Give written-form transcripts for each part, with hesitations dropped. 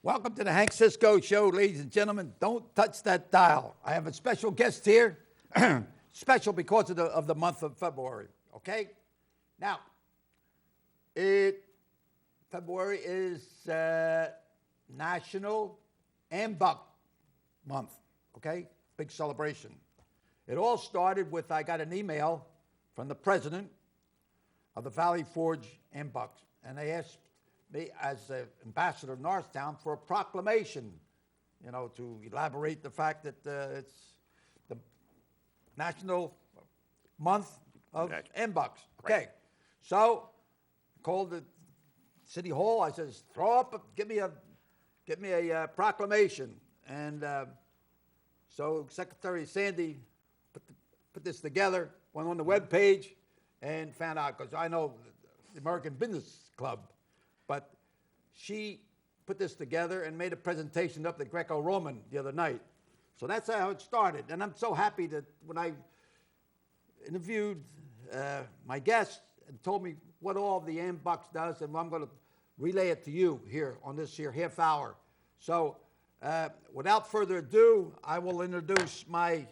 Welcome to the Hank Cisco Show, ladies and gentlemen. Don't touch that dial. I have a special guest here, special because of the month of February. Okay, now February is National AMBUCS Month. Okay, big celebration. It all started with I got an email from the president of the Valley Forge AMBUCS, and they asked me as the ambassador of Northtown for a proclamation, you know, to elaborate the fact that it's the National Month of AMBUCS. Okay, Right. So I called the City Hall. I says, get me a proclamation, and so Secretary Sandy put this together, went on the web page, and found out, because I know the American Business Club, but she put this together and made a presentation up at Greco-Roman the other night. So that's how it started. And I'm so happy that when I interviewed my guest and told me what all the AMBUCS does, and I'm going to relay it to you here on this here half hour. So without further ado, I will introduce my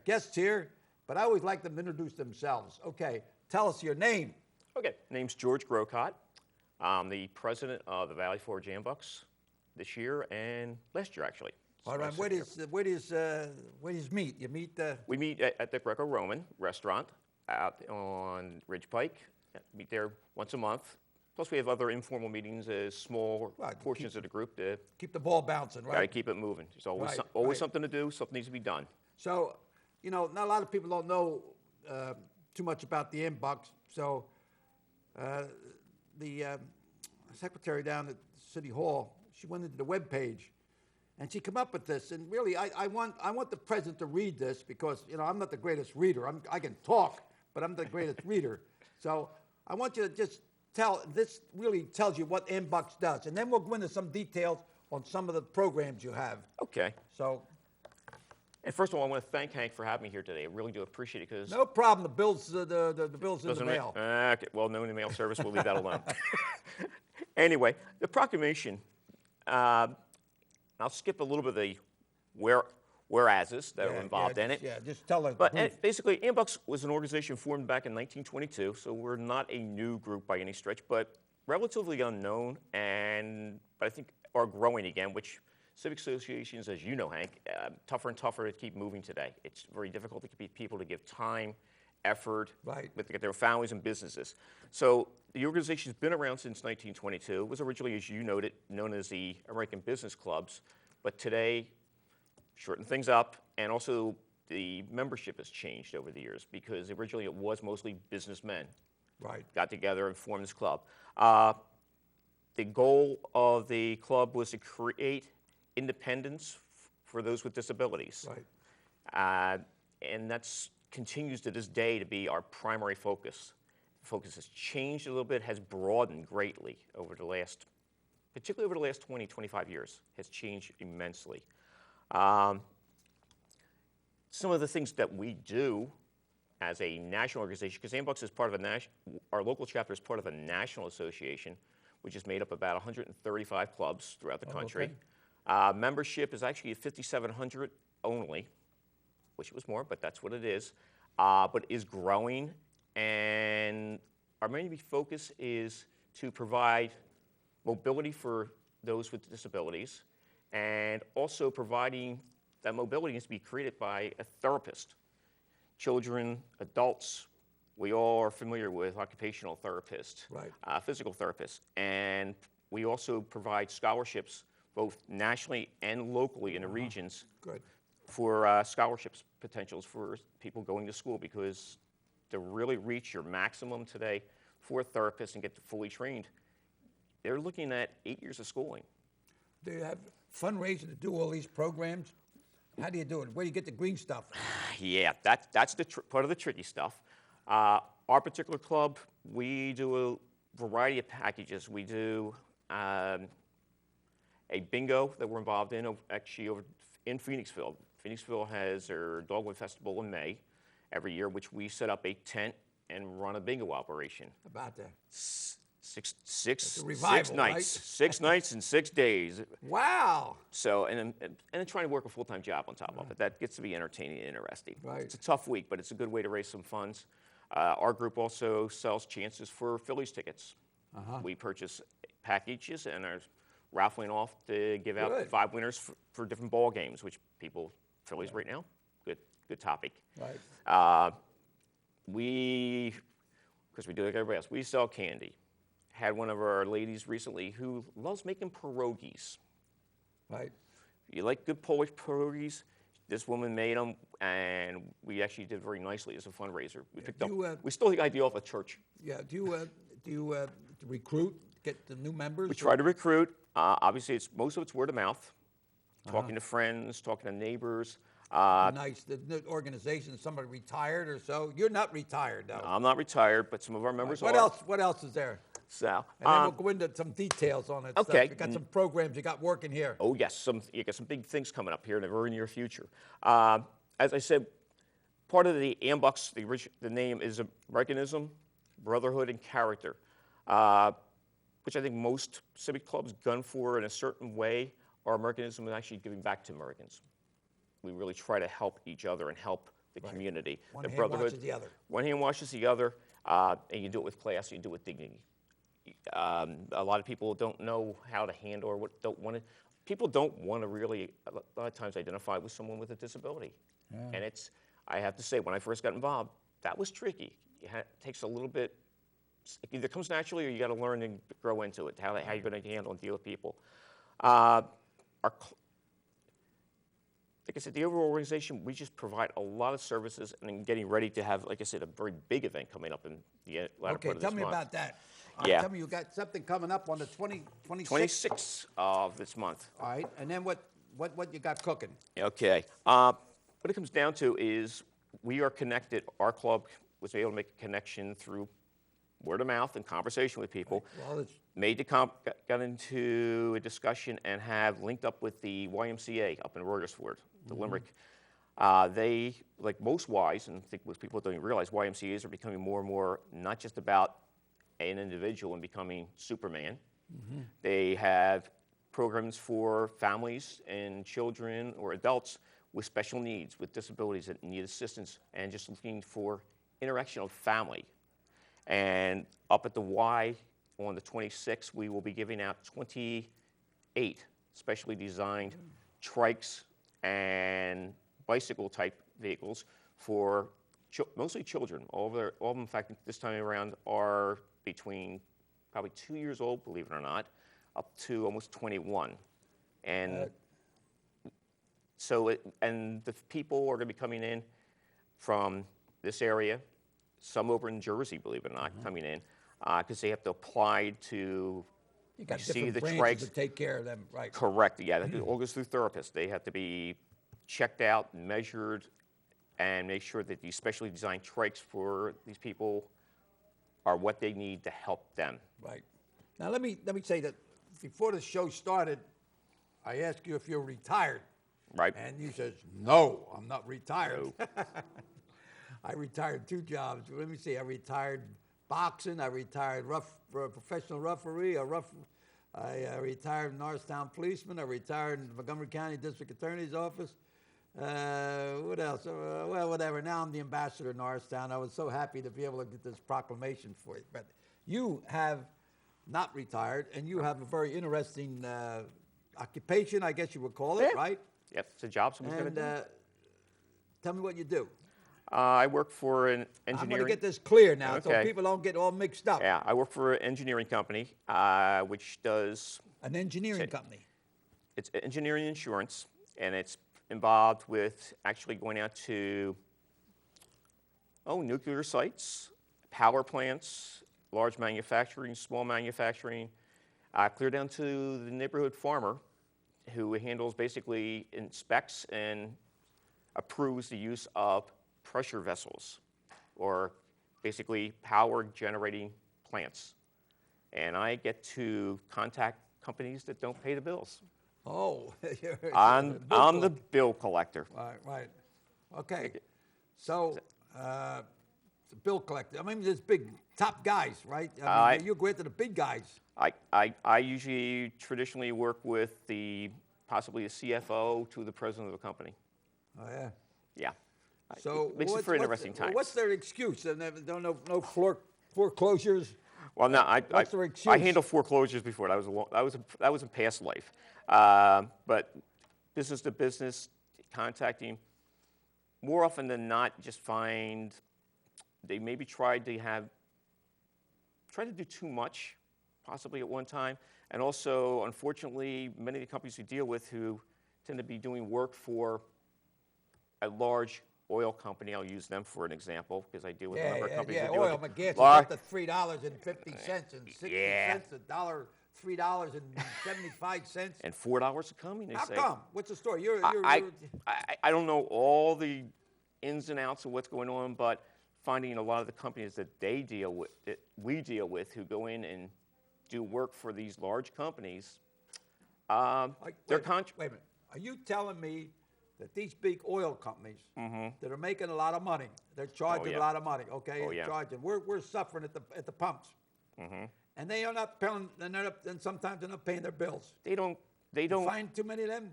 guests here, but I always like them to introduce themselves. Okay, tell us your name. Okay, name's George Grocott. I'm the president of the Valley Forge AMBUCS this year and last year, actually. All right, where does meet? You meet We meet at the Greco-Roman restaurant out on Ridge Pike. Meet there once a month. Plus, we have other informal meetings as small portions of the group to keep the ball bouncing, right? Got to keep it moving. There's always something to do. Something needs to be done. So, you know, not a lot of people don't know too much about the AMBUCS. So, the secretary down at City Hall, she went into the web page, and she came up with this. And really, I want the president to read this because, you know, I'm not the greatest reader. I can talk, but I'm the greatest reader. So I want you to just this really tells you what AMBUCS does, and then we'll go into some details on some of the programs you have. Okay. So. And first of all, I want to thank Hank for having me here today. I really do appreciate it because no problem. The bill's in the mail. Okay. Well, no, in the mail service, we'll leave that alone. Anyway, the proclamation. I'll skip a little bit of the whereases that are involved in it. Yeah, just tell us. But basically, AMBUCS was an organization formed back in 1922, so we're not a new group by any stretch, but relatively unknown, but I think are growing again, which civic associations, as you know, Hank, tougher and tougher to keep moving today. It's very difficult to get people to give time, effort, to get their families and businesses. So the organization's been around since 1922. It was originally, as you noted, known as the American Business Clubs, but today shortened things up, and also the membership has changed over the years because originally it was mostly businessmen. Got together and formed this club. The goal of the club was to create independence for those with disabilities. And that continues to this day to be our primary focus. The focus has changed a little bit, has broadened greatly over the last, particularly over the last 20, 25 years, has changed immensely. Some of the things that we do as a national organization, because AMBUCS is part of our local chapter is part of a national association, which is made up of about 135 clubs throughout the country. Membership is actually at 5,700 only. Wish it was more, but that's what it is. But is growing, and our main focus is to provide mobility for those with disabilities, and also providing that mobility needs to be created by a therapist. Children, adults, we all are familiar with occupational therapists, physical therapists, and we also provide scholarships both nationally and locally in the regions for scholarships potentials for people going to school, because to really reach your maximum today for therapists and get fully trained, they're looking at 8 years of schooling. Do you have fundraising to do all these programs? How do you do it? Where do you get the green stuff? Yeah, that's the part of the tricky stuff. Our particular club, we do a variety of packages. We do a bingo that we're involved in, actually over in Phoenixville. Phoenixville has their Dogwood Festival in May every year, which we set up a tent and run a bingo operation. About that. Six revival, nights, right? 6 nights and 6 days. Wow. So, and then trying to work a full-time job on top of it. That gets to be entertaining and interesting. Right. It's a tough week, but it's a good way to raise some funds. Our group also sells chances for Phillies tickets. We purchase packages and are raffling off to give out Good. 5 winners for different ball games, which Phillies right now, good topic. Right. Because we do like everybody else, we sell candy. Had one of our ladies recently who loves making pierogies. Right. You like good Polish pierogies? This woman made them, and we actually did very nicely as a fundraiser. We picked up. We stole the idea off a church. Yeah. Do you recruit, get the new members? We try to recruit. Obviously, most of it's word of mouth, talking to friends, talking to neighbors. Nice. The organization, somebody retired or so. You're not retired, though. I'm not retired, but some of our members What are. else? What else is there? So, And then we'll go into some details on it. Okay. You got some programs you got working here. Oh yes, you got some big things coming up here in the very near future. As I said, part of the AMBUCS, the name is Americanism, Brotherhood, and Character, which I think most civic clubs gun for in a certain way. Our Americanism is actually giving back to Americans. We really try to help each other and help the community. One the hand brotherhood, washes the other. One hand washes the other, and you do it with class, you do it with dignity. A lot of people don't know how to handle or people don't want to really, a lot of times, identify with someone with a disability. Yeah. And I have to say, when I first got involved, that was tricky. It takes a little bit, it either comes naturally or you got to learn and grow into it, how you're going to handle and deal with people. Like I said, the overall organization, we just provide a lot of services and then getting ready to have, like I said, a very big event coming up in the latter part of this month. Okay, tell me about that. Yeah. Tell me you got something coming up on the 26th? 26th of this month. All right, and then what you got cooking? Okay. What it comes down to is we are connected. Our club was able to make a connection through word of mouth and conversation with people. Well, got into a discussion and have linked up with the YMCA up in Rogersford, the Limerick. They, like most Ys, and I think most people don't even realize, YMCAs are becoming more and more not just about an individual and becoming Superman. They have programs for families and children or adults with special needs, with disabilities that need assistance, and just looking for interaction of family. And up at the Y on the 26th, we will be giving out 28 specially designed trikes and bicycle-type vehicles for mostly children. All of them, in fact, this time around are between probably 2 years old, believe it or not, up to almost 21. And and the people are going to be coming in from this area, some over in Jersey, believe it or not, coming in, because they have to apply to receive the trikes. To take care of them, right? Correct, yeah, that all goes through therapists. They have to be checked out, measured, and make sure that these specially designed trikes for these people are what they need to help them. Right. Now let me say that before the show started, I asked you if you're retired. Right. And you said, no, I'm not retired. No. I retired 2 jobs. Let me see. I retired boxing. I retired professional referee. I retired Norristown policeman. I retired in the Montgomery County District Attorney's Office. What else? Well, whatever. Now I'm the ambassador of Norristown. I was so happy to be able to get this proclamation for you. But you have not retired, and you have a very interesting occupation, I guess you would call it, right? Yep, it's a job someone's going to do. Tell me what you do. I work for an engineering... I'm going to get this clear now so people don't get all mixed up. Yeah, I work for an engineering company, which does... An engineering company? It's engineering insurance, and it's involved with actually going out to, nuclear sites, power plants, large manufacturing, small manufacturing, clear down to the neighborhood farmer, who basically inspects and approves the use of pressure vessels, or basically power generating plants. And I get to contact companies that don't pay the bills. Oh, I'm the bill collector. Right. Okay. So bill collector? I mean, there's big top guys, right? I mean, you go into the big guys. I usually traditionally work with possibly the CFO to the president of the company. Oh, yeah. Yeah. So it makes it for interesting times. What's their excuse? And they don't know no foreclosures. Well, no, What's their excuse? I handled foreclosures before. That was a past life. But business to business contacting, more often than not, just find they maybe tried to do too much, possibly at one time, and also, unfortunately, many of the companies we deal with who tend to be doing work for a large oil company. I'll use them for an example because I deal with a number of companies. Yeah, that deal oil, with gas is up to $3.50 and 60 cents, $3.75. And $4 a coming, they How say. come? What's the story? I don't know all the ins and outs of what's going on, but finding a lot of the companies that we deal with who go in and do work for these large companies, Wait a minute. Are you telling me that these big oil companies that are making a lot of money, they're charging a lot of money, okay? Oh, yeah. Charging. We're suffering at the pumps. And they are not paying, and sometimes they're not paying their bills. They don't Find too many of them?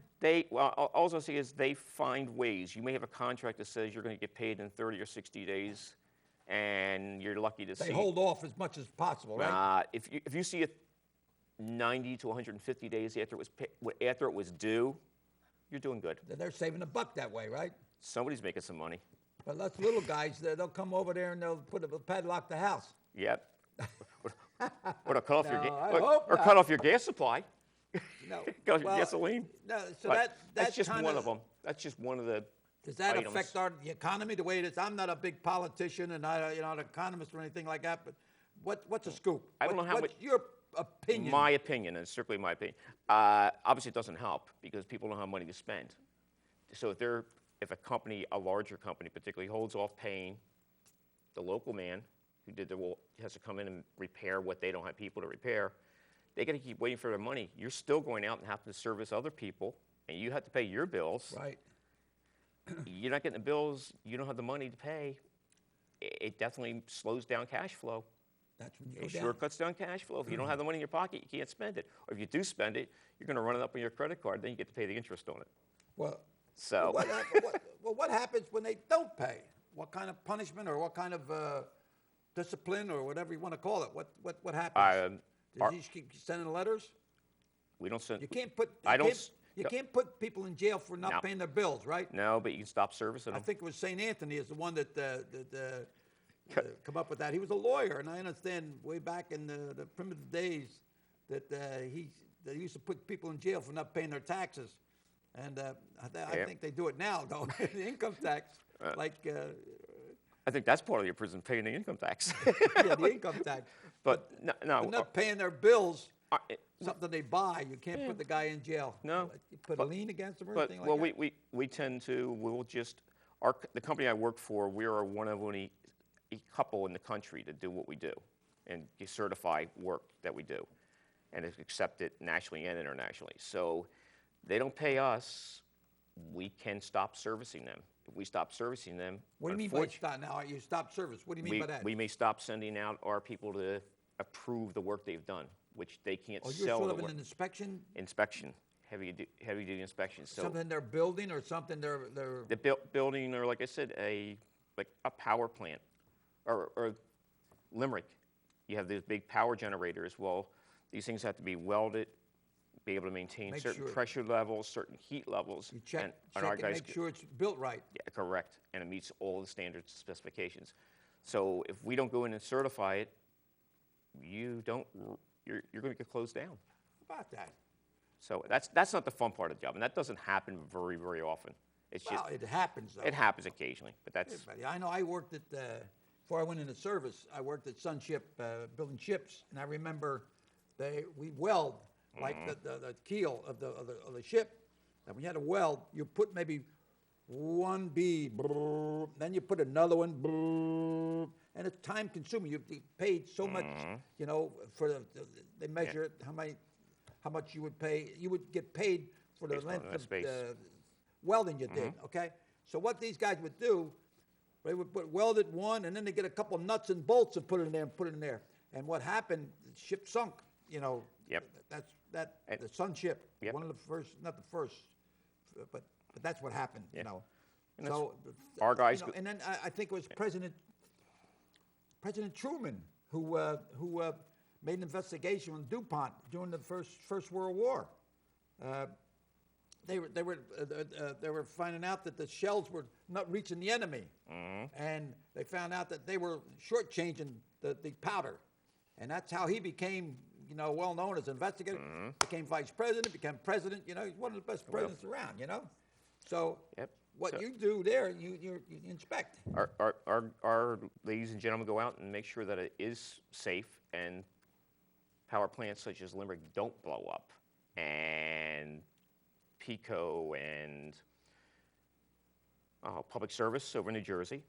All I'll say is they find ways. You may have a contract that says you're going to get paid in 30 or 60 days, and you're lucky to see. They hold off as much as possible, right? If you see it 90 to 150 days after it was due, you're doing good. They're saving a buck that way, right? Somebody's making some money. But us little guys, they'll come over there and they'll padlock the house. Yep. Or to cut off cut off your gas supply. No. Cut off your gasoline. No, so that's just one of them. That's just one of the. Does that items. affect the economy the way it is? I'm not a big politician and an economist or anything like that. But what's a scoop? I don't know how What's your opinion? My opinion, and it's strictly my opinion. Obviously, it doesn't help because people don't have money to spend. So if a larger company particularly, holds off paying the local man who did has to come in and repair what they don't have people to repair, they got to keep waiting for their money. You're still going out and have to service other people, and you have to pay your bills. Right. You're not getting the bills. You don't have the money to pay. It definitely slows down cash flow. That's when you go It down. sure cuts down cash flow. If you don't have the money in your pocket, you can't spend it. Or if you do spend it, you're going to run it up on your credit card. Then you get to pay the interest on it. Well, So what happens when they don't pay? What kind of punishment or what kind of discipline or whatever you want to call it? What happens? Did you keep sending letters? we don't send. You can't put. You no. can't put people in jail for not paying their bills, right? No, but you can stop servicing I them. think it was St. Anthony is the one that come up with that. He was a lawyer, and I understand way back in the primitive days that they used to put people in jail for not paying their taxes, and I think they do it now, though. The income tax, I think that's part of your prison, paying the income tax. yeah, the income tax. But no, But not paying their bills. it- Something they buy, you can't put the guy in jail. No, You put a lien against him or but anything like that? we tend to the company I work for, we are one of only a couple in the country to do what we do, and you certify work that we do, and it's accepted nationally and internationally. So they don't pay us, we can stop servicing them. If we stop servicing them, What do you mean by stop now? You stop service. What do you mean by that? we may stop sending out our people to approve the work they've done, which they can't You're sell sort the of work. an inspection? Heavy duty inspection. So Something they're building or something they're the building, or like I said, like a power plant, or Limerick, you have these big power generators. Well, these things have to be welded, be able to maintain Make certain sure. pressure levels, certain heat levels. you check our it, guys make sure it's built right. Yeah, correct, and it meets all the standards specifications. So if we don't go in and certify it, you're going to get closed down. How about that? So that's not the fun part of the job, and that doesn't happen very, very often. It's Well, just it happens though. it happens occasionally, but that's Everybody. I know. I worked at before I went into service. I worked at Sunship building ships, and I remember we weld like the keel of the ship. And when you had a weld, you put maybe one bead, then you put another one, and it's time consuming. You paid so much, for they measure it how much you would pay. You would get paid for the Based on length that of space. welding you did. Okay, so what these guys would do, They would put welded one, and then they get a couple of nuts and bolts and put it in there and put it in there. And what happened? The ship sunk. You know. Yep. The Sun ship. Yep. One of the first, not the first, but that's what happened. Yeah. You know. And So our guys. you know, and then I think it was President Truman who made an investigation on DuPont during the First World War. They were finding out that the shells were not reaching the enemy, and they found out that they were shortchanging the powder, and that's how he became, you know, well known as an investigator. Became vice president, became president. You know, he's one of the best presidents around. You know, so what you do there, you inspect. Our ladies and gentlemen go out and make sure that it is safe and power plants such as Limerick don't blow up, and Pico and Public Service over in New Jersey.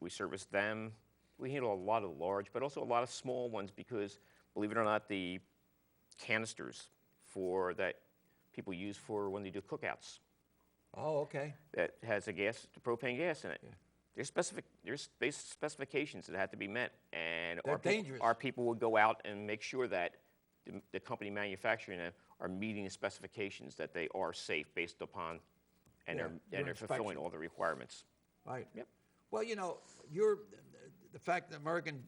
We service them. We handle a lot of large, but also a lot of small ones because, believe it or not, the canisters that people use for when they do cookouts. Oh, okay. That has the propane gas in it. Yeah. There's basic specifications that have to be met, and our people would go out and make sure that the company manufacturing them are meeting the specifications, that they are safe based upon, and they're fulfilling all the requirements. Right. Yep. Well, you know, the fact that American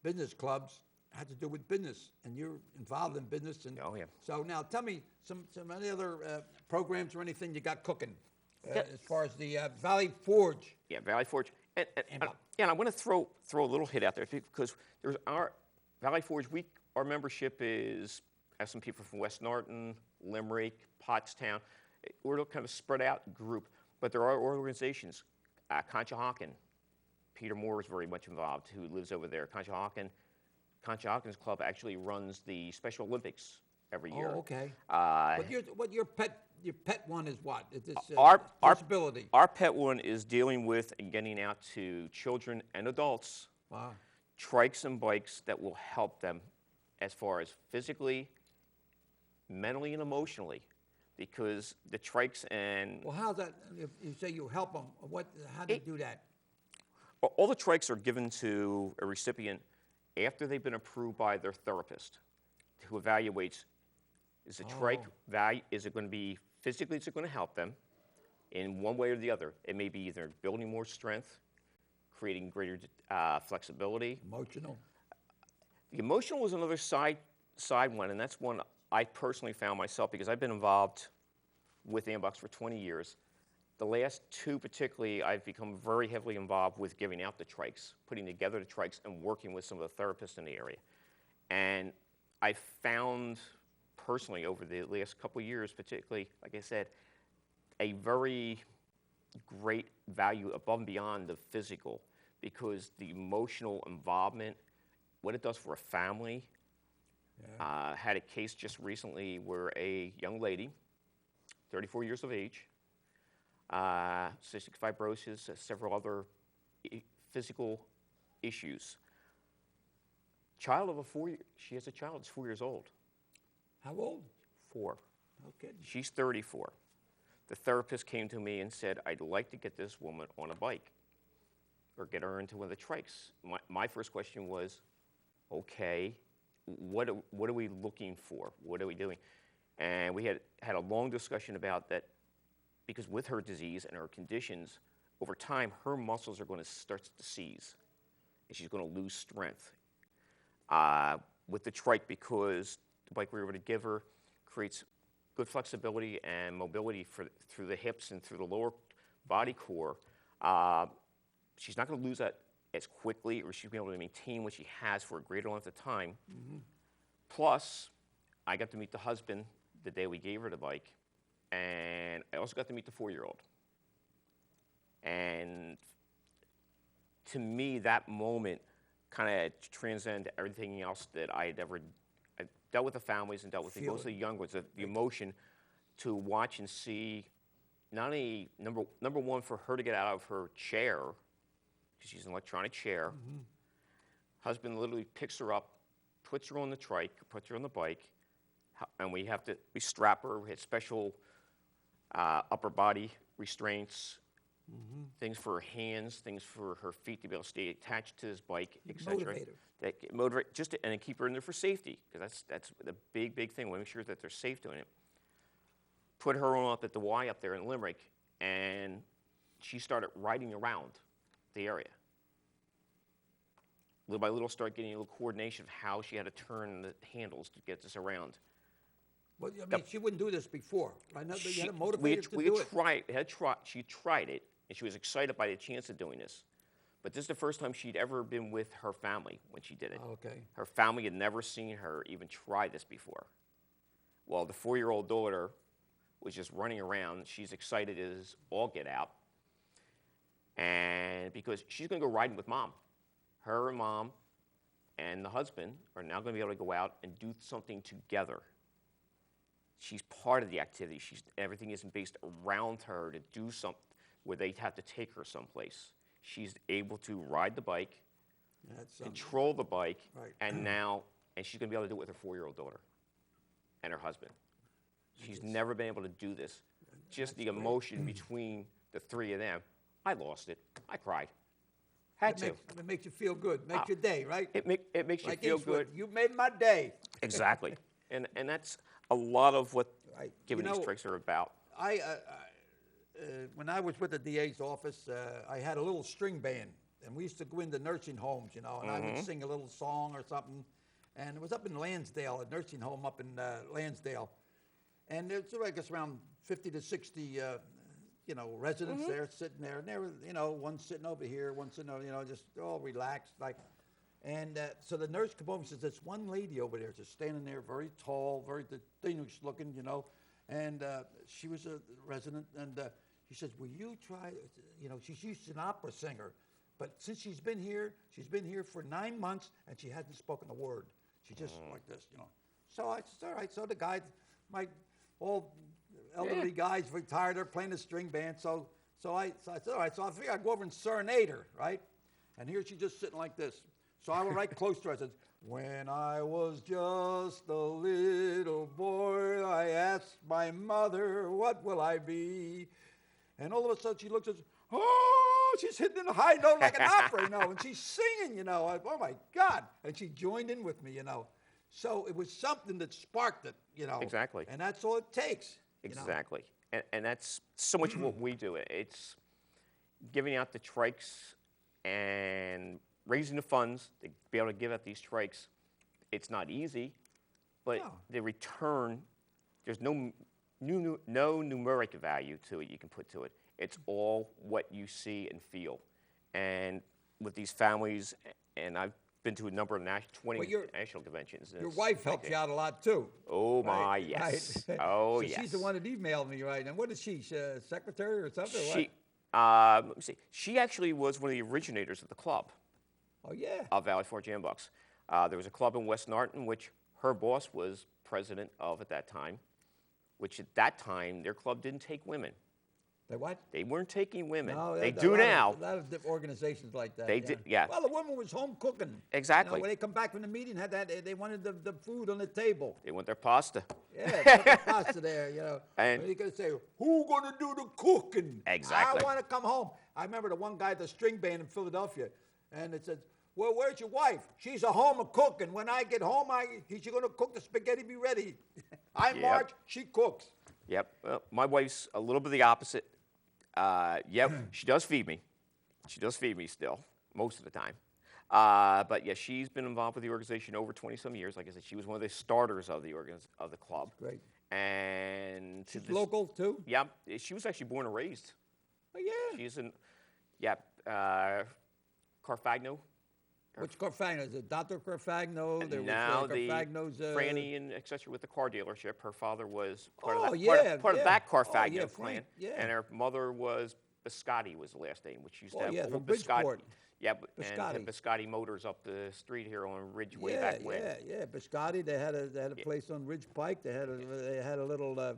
business clubs had to do with business, and you're involved in business. And oh, yeah. So now tell me some any other programs or anything you got cooking as far as the Valley Forge. Yeah, Valley Forge. And I want to throw a little hit out there because there's our Valley Forge. Our membership has some people from West Norton, Limerick, Pottstown. We're a kind of spread out group, but there are organizations. Conshohocken, Peter Moore is very much involved, who lives over there. Conshohocken's club actually runs the Special Olympics every year. Oh, okay. But your pet one is what? Is this disability? Our pet one is dealing with and getting out to children and adults. Wow. Trikes and bikes that will help them as far as physically, mentally, and emotionally, because the trikes and... Well, how's that, if you say you help them, how do you do that? All the trikes are given to a recipient after they've been approved by their therapist, who evaluates, is the trike value, is it going to be, physically, is it going to help them in one way or the other? It may be either building more strength, creating greater flexibility. Emotional? The emotional is another side one, and that's one I personally found myself because I've been involved with AMBUCS for 20 years. The last two particularly, I've become very heavily involved with giving out the trikes, putting together the trikes, and working with some of the therapists in the area. And I found personally over the last couple of years, particularly, like I said, a very great value above and beyond the physical, because the emotional involvement, what it does for a family. Had a case just recently where a young lady, 34 years of age, cystic fibrosis, several other physical issues. She has a child that's 4 years old. How old? 4. No kidding. She's 34. The therapist came to me and said, I'd like to get this woman on a bike or get her into one of the trikes. My first question was, okay, what are we looking for? What are we doing? And we had a long discussion about that, because with her disease and her conditions, over time, her muscles are going to start to seize, and she's going to lose strength. With the trike, because the bike we were going to give her creates good flexibility and mobility through the hips and through the lower body core, she's not going to lose that as quickly, or she's going to be able to maintain what she has for a greater length of time. Mm-hmm. Plus, I got to meet the husband the day we gave her the bike, and I also got to meet the 4-year-old. And to me, that moment kind of transcended everything else that I dealt with the families and dealt with mostly the young ones, the emotion to watch and see, not only number one, for her to get out of her chair, because she's an electronic chair. Mm-hmm. Husband literally picks her up, puts her on the trike, puts her on the bike, and we strap her. We had special upper body restraints things for her hands, things for her feet to be able to stay attached to this bike, etc. Motivate her. That motivate and then keep her in there for safety, because that's the big thing. We make sure that they're safe doing it. Put her on up at the Y up there in Limerick, and she started riding around the area. Little by little, start getting a little coordination of how she had to turn the handles to get this around. Well, I mean, she wouldn't do this before. I know you had to motivate her to do it. She tried it, and she was excited by the chance of doing this. But this is the first time she'd ever been with her family when she did it. Okay. Her family had never seen her even try this before. Well, the 4-year-old daughter was just running around. She's excited as all get out. And because she's going to go riding with Mom. Her and Mom and the husband are now going to be able to go out and do something together. She's part of the activity. Everything isn't based around her to do something where they have to take her someplace. She's able to ride the bike, control the bike, right. and she's going to be able to do it with her 4-year-old daughter and her husband. She's never been able to do this. Just the emotion between the three of them. I lost it. I cried. Had to. It makes you feel good. Makes your day, right? It makes you like feel Eastwood, good. You made my day. Exactly. And that's a lot of what Right. giving these tricks are about. When I was with the DA's office, I had a little string band, and we used to go into nursing homes, and I would sing a little song or something. And it was up in Lansdale, a nursing home up in Lansdale. And there's, I guess, around 50 to 60, residents there sitting there. And they were, one sitting over here, one sitting over, just all relaxed. And so the nurse came over and says, "There's one lady over there just standing there, very tall, very distinguished looking, And she was a resident, and she says, "Will you try?" She's an opera singer, but since she's been here for 9 months, and she hasn't spoken a word. She just like this, So I said, all right. So the guys, my all elderly guys, retired. They're playing the string band. So I said, all right. So I figured I'd go over and serenade her, right? And here she's just sitting like this. So I went right close to her. I said, "When I was just a little boy, I asked my mother, what will I be?" And all of a sudden she looks at us, oh, she's hitting a high note like an opera, and she's singing, oh my God. And she joined in with me, So it was something that sparked it, Exactly. And that's all it takes. Exactly. And that's so much of what we do. It's giving out the trikes and raising the funds to be able to give out these trikes. It's not easy, but the return, there's no numeric value to it you can put to it. It's all what you see and feel. And with these families, and I've been to a number of 20 national conventions. Your wife helps you out a lot too. Oh my, yes. Right. Oh, so yes. She's the one that emailed me, right? And what is she? Secretary or something? Let me see. She actually was one of the originators of the club. Oh yeah. Of Valley Forge AMBUCS. There was a club in West Norton, which her boss was president of at that time, which at that time, their club didn't take women. They what? They weren't taking women. No, they do now. A lot of organizations like that. They did, yeah. Well, the woman was home cooking. Exactly. When they come back from the meeting, they wanted the food on the table. They want their pasta. Yeah, put the pasta there, And you're going to say, who's going to do the cooking? Exactly. I want to come home. I remember the one guy at the string band in Philadelphia, and it said, "Well, where's your wife? She's at home cooking. When I get home, she's going to cook the spaghetti, be ready. I march, she cooks." Yep. Well, my wife's a little bit the opposite. She does feed me. She does feed me still, most of the time. But yeah, she's been involved with the organization over 20-some years. Like I said, she was one of the starters of the club. Great. And she's local too? Yeah, she was actually born and raised. Oh yeah. She's in, Carfagno. Which Carfagno? Is it Dr. Carfagno? There was Carfagno's Franny and etc. with the car dealership. Her father was part of that Carfagno clan. Yeah. And her mother was Biscotti was the last name, which used to have from old Bridgeport. Yeah, Biscotti. and Biscotti Motors up the street here on Ridgeway back when. Yeah. Biscotti. They had a place on Ridge Pike. They had a little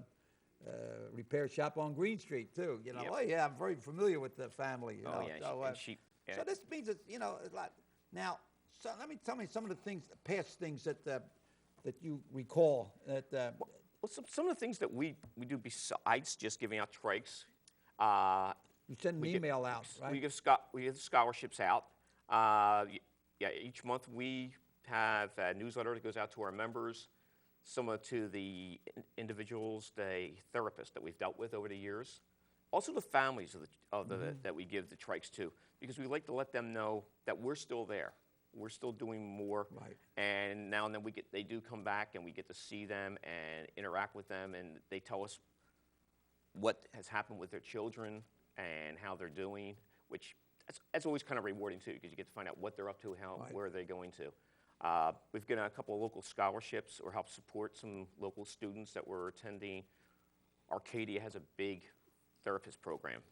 repair shop on Green Street too. Oh yeah, I'm very familiar with the family. So this means that a lot. Now, tell me some of the past things that you recall. Some of the things that we do besides just giving out trikes. You send an email out, right? We give scholarships out. Yeah, each month we have a newsletter that goes out to our members, similar to the individuals, the therapists that we've dealt with over the years. Also the families that we give the trikes to, because we like to let them know that we're still there. We're still doing more. Right. And now and then they do come back and we get to see them and interact with them, and they tell us what has happened with their children and how they're doing, which that's always kind of rewarding too, because you get to find out what they're up to, where they're going to. We've given a couple of local scholarships or helped support some local students that were attending. Arcadia has a big therapist program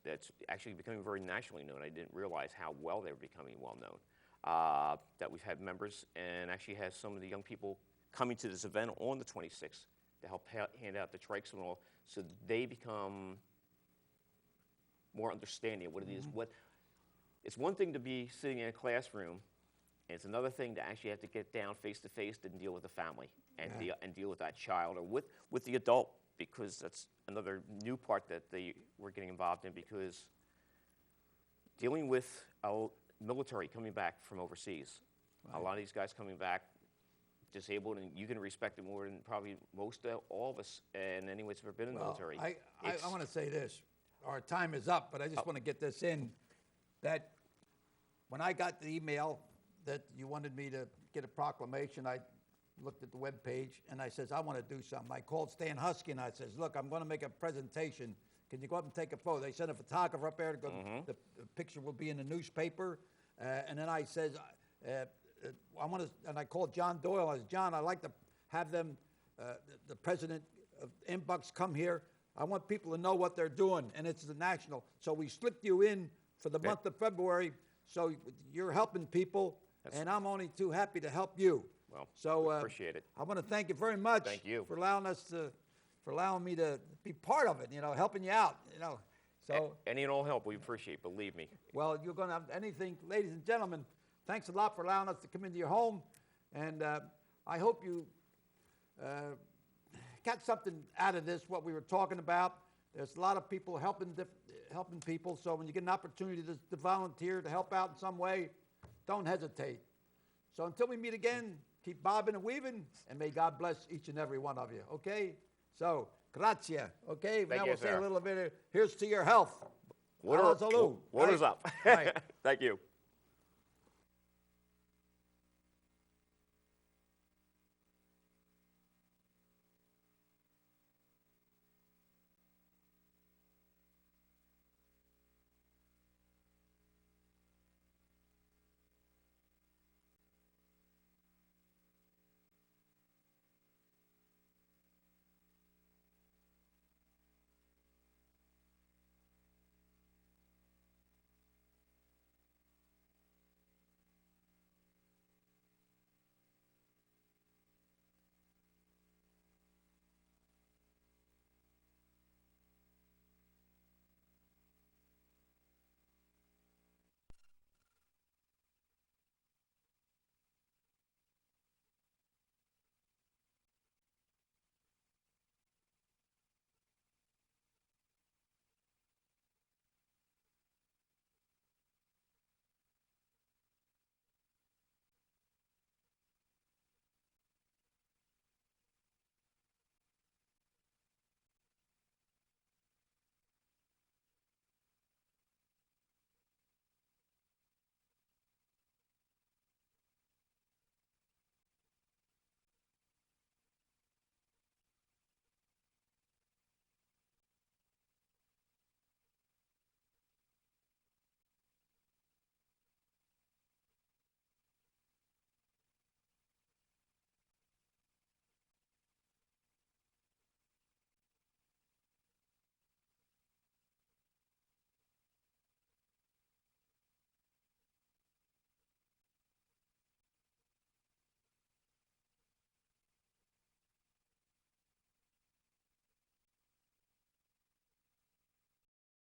that's actually becoming very nationally known. I didn't realize how well they were becoming well known. That we've had members, and actually has some of the young people coming to this event on the 26th to help hand out the trikes and all, so they become more understanding of what it is. It's one thing to be sitting in a classroom, and it's another thing to actually have to get down face to face and deal with the family and deal with that child or with the adult, because that's another new part that we're getting involved in, because dealing with military coming back from overseas. Right. A lot of these guys coming back disabled, and you can respect it more than probably all of us, and anyone that's ever been in the military. I want to say this. Our time is up, but I just want to get this in, that when I got the email that you wanted me to get a proclamation, I looked at the web page, and I says, I want to do something. I called Stan Husky, and I says, look, I'm going to make a presentation. Can you go up and take a photo? They sent a photographer up there to go. The picture will be in the newspaper. And then I says, I want to, and I called John Doyle. I said, John, I'd like to have them, the president of AMBUCS come here. I want people to know what they're doing, and it's the national. So we slipped you in for the month of February. So you're helping people, and I'm only too happy to help you. Well, so appreciate it. I want to thank you very much. Thank you for allowing me to be part of it, helping you out, So any and all help we appreciate, believe me. Well, you're going to have anything, ladies and gentlemen, thanks a lot for allowing us to come into your home, and I hope you got something out of this, what we were talking about. There's a lot of people helping people, so when you get an opportunity to volunteer, to help out in some way, don't hesitate. So until we meet again, keep bobbing and weaving, and may God bless each and every one of you, okay? So, grazie, okay? Thank now you, we'll say sir. a little bit, here's to your health. Water's up. Right? Thank you.